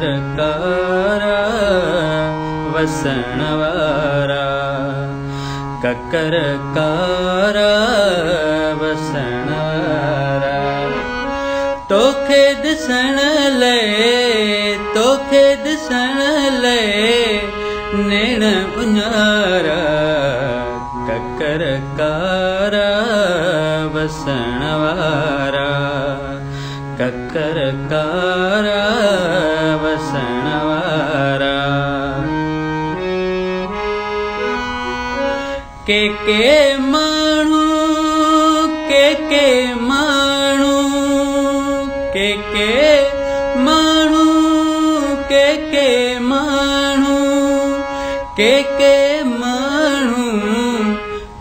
ककरकारा वसणवारा ककरकारा वसणवारा तोखे दिसण ले नेण उन्यारा ककरकारा वसणवारा ककरकारा वसणवारा के माणू के माणू के माणू के माणू के माणू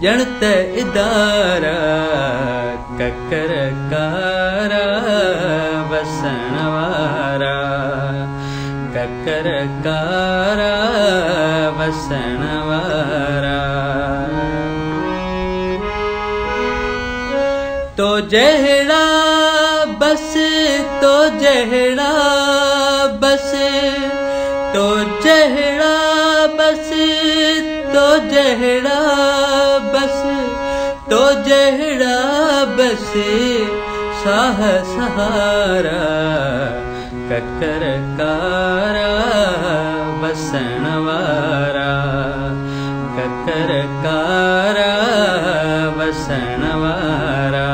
जणत इदारा ककरकारा वसणवारा ककरकारा वसणवारा तो जहड़ा बस तो जहड़ा बस तो जहड़ा बस तो जहड़ा बस तो जहड़ा बस साह सहारा ककरकारा वसणवारा ककरकारा वसणवारा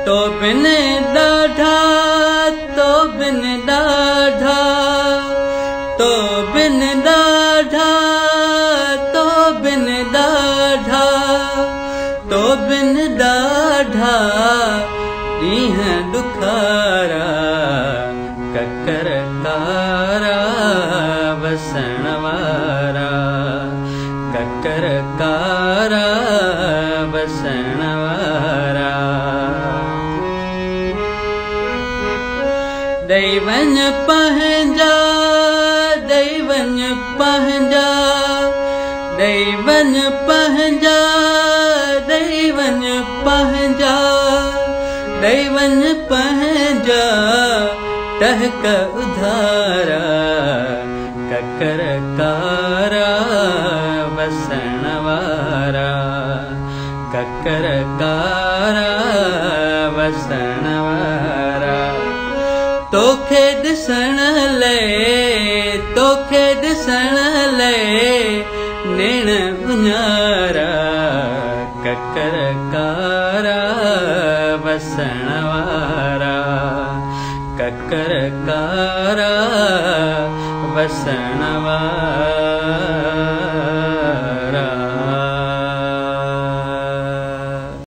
तो बिन दाढ़ा तो बिन दाढ़ा तो बिन दाढ़ा तो बिन दाढ़ा तो बिन दाढ़ा दीह दुखारा ककरकारा वसणवारा ककरकारा वसणवारा दैवन पंहिंजा दैवन पंहिंजा दैवन पंहिंजा दैवन पंहिंजा दैवन पंहिंजा टहक उधारा ककरकारा वसणवारा ककरकारा वसणवारा तोखे दिसण ले नेण उन्यारा ककरकारा वसणवारा ककरकारा वसणवारा।